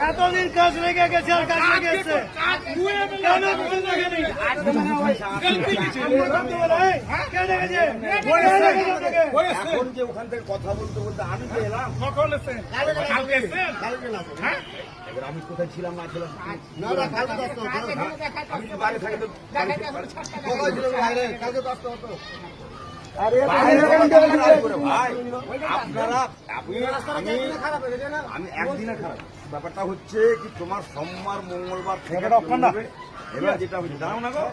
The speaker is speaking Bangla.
এতদিন কাজ রেখে গেছে আর কাজ রেখে গেছে এখন যে ওখান থেকে কথা বলতে বলতে আমি যে এলাম আমি কোথায় ছিলাম না ছিলাম আমি তো বাইরে থাকি তো আমি একদিনে খারাপ ব্যাপারটা হচ্ছে কি তোমার সোমবার মঙ্গলবার থেকে এবার যেটা হচ্ছে জানো না গো